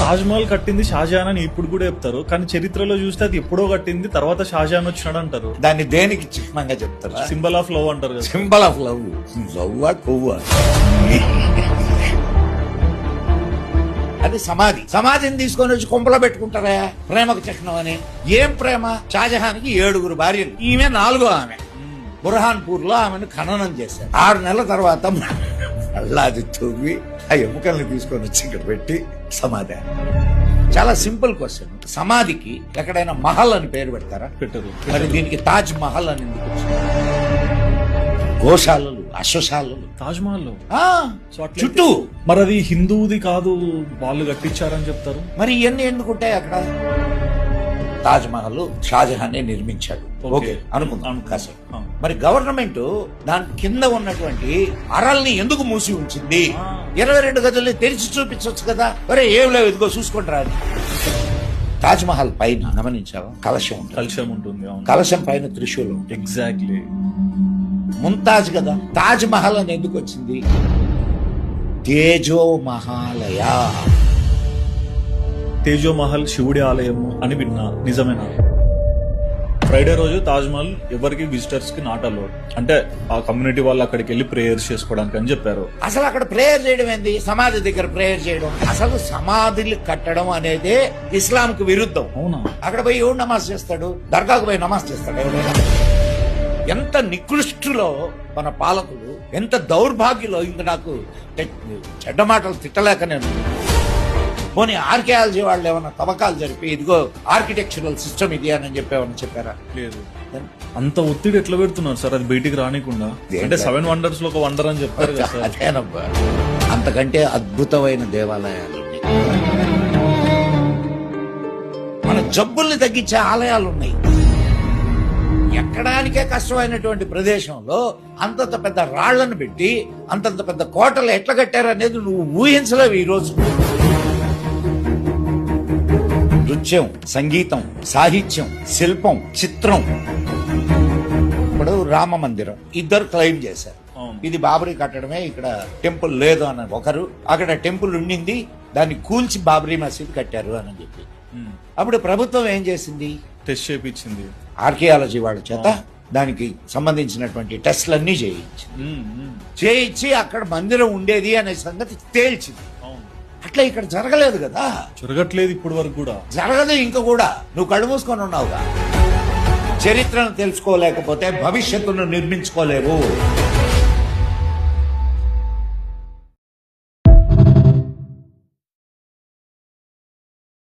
తాజ్ మహల్ కట్టింది షాజహాన్ అని ఇప్పుడు కూడా చెప్తారు, కానీ చరిత్రలో చూస్తే అది ఎప్పుడో కట్టింది, తర్వాత షాజహాన్ వచ్చినాడు అంటారు. దాన్ని దేనికి చిహ్నంగా చెప్తారా? సింబల్ ఆఫ్ లవ్ అంటారు కదా. Symbol of love. లవ్వా కొవ్వా? అది సమాధి. సమాధిని తీసుకొని వచ్చి కుంపలో పెట్టుకుంటారా ప్రేమకు చిహ్నం అని? ఏం ప్రేమ? షాజహాన్కి 7 భార్యలు, ఈమె 4వ ఆమె. బుర్హాన్పూర్ లో ఆమెను ఖననం చేశారు. 6 నెలల తర్వాత మళ్ళా అది తవ్వి ఆ ఎముకల్ని తీసుకొని వచ్చి ఇక్కడ పెట్టి సమాధి. చాలా సింపుల్ క్వశ్చన్. సమాధికి ఎక్కడైనా మహల్ అని పేరు పెడతారా? పెట్టరు. మరి దీనికి తాజ్ మహల్ అని ఎందుకు వచ్చింది? గోశాలలు, అశ్వశాలలు తాజ్ మహల్ చుట్టూ. మరి అది హిందువుది కాదు, వాళ్ళు కట్టించారని చెప్తారు. మరి ఇవన్నీ ఎందుకుంటాయి అక్కడ? తాజ్ మహల్ షాజహాన్ నిర్మించాడు, ఓకే అనుకుందాం కాసేపు. మరి గవర్నమెంట్ దాని కింద ఉన్నటువంటి అరల్ని ఎందుకు మూసి ఉంచింది? 22 గదుల్ని తెరిచి చూపించవచ్చు కదా. మరి ఏం లేవు, ఇదిగో చూసుకుంటారా అని. తాజ్ మహల్ పైన గమనించావా? కలశం ఉంటుంది. కలశం పైన త్రిశూలం. ఎగ్జాక్ట్లీ. ముంతాజ్ కదా. తాజ్ మహల్ అని ఎందుకు వచ్చింది? తేజో మహాలయ. తేజో మహల్ శివుడి ఆలయం అని విన్నా, నిజమేనా? ఫ్రైడే రోజు తాజ్ మహల్ ఎవరికి విజిటర్స్ కి నాట్ అలౌడ్, అంటే ఆ కమ్యూనిటీ వాళ్ళు అక్కడికి వెళ్ళి ప్రేయర్స్ చేసుకోవడానికి అని చెప్పారు. అసలు అక్కడ ప్రేయర్ చేయడం ఏంది? సమాధి దగ్గర ప్రేయర్ చేయడం. అసలు సమాధులు కట్టడం అనేది ఇస్లాం కు విరుద్ధం. అవునా? అక్కడ పోయి ఎవడు నమాజ్ చేస్తాడు? దర్గాకు పోయి నమాజ్ చేస్తాడు ఎవడైనా? ఎంత నికృష్టులో మన పాలకులు, ఎంత దౌర్భాగ్యులో. ఇంక నాకు చెడ్డ మాటలు తిట్టలేక నేను. పోనీ ఆర్కియాలజీ వాళ్ళు ఏమన్నా తవ్వకాలు జరిపి ఇదిగో ఆర్కిటెక్చరల్ సిస్టమ్ ఇది అని చెప్పేమన్నా చెప్పారా? లేదు. అంత ఒత్తిడి ఎట్లా పెడుతున్నారు సార్ అది బయటికి రానికుండా? అంటే 7 వండర్స్ లో ఒక వండర్ అని చెప్తారు కదా సార్. అదేనబ్బా, అంతకంటే అద్భుతమైన దేవాలయాలు ఉన్నాయి. మన జబ్బుల్ని తగ్గించే ఆలయాలు ఉన్నాయి. ఎక్కడానికే కష్టమైనటువంటి ప్రదేశంలో అంతంత పెద్ద రాళ్లను పెట్టి అంతంత పెద్ద కోటలు ఎట్లా కట్టారనేది నువ్వు ఊహించలేవు ఈ రోజు. నృత్యం, సంగీతం, సాహిత్యం, శిల్పం, చిత్రం. ఇప్పుడు రామ మందిరం ఇద్దరు క్లెయిమ్ చేశారు, ఇది బాబరీ కట్టడమే, ఇక్కడ టెంపుల్ లేదు అని ఒకరు. అక్కడ టెంపుల్ ఉండింది, దాన్ని కూల్చి బాబరీ మసీద్ కట్టారు అని చెప్పి. అప్పుడు ప్రభుత్వం ఏం చేసింది? టెస్ట్ చేయించింది ఆర్కియాలజీ వాళ్ళ చేత. దానికి సంబంధించినటువంటి టెస్ట్లన్నీ చేయించి అక్కడ మందిరం ఉండేది అనే సంగతి తేల్చింది. అట్లా ఇక్కడ జరగలేదు కదా. జరగట్లేదు ఇప్పుడు వరకు కూడా. జరగదు ఇంకా కూడా. నువ్వు కళ్ళు మూసుకొని ఉన్నావుగా. చరిత్రను తెలుసుకోలేకపోతే భవిష్యత్తును నిర్మించుకోలేవు.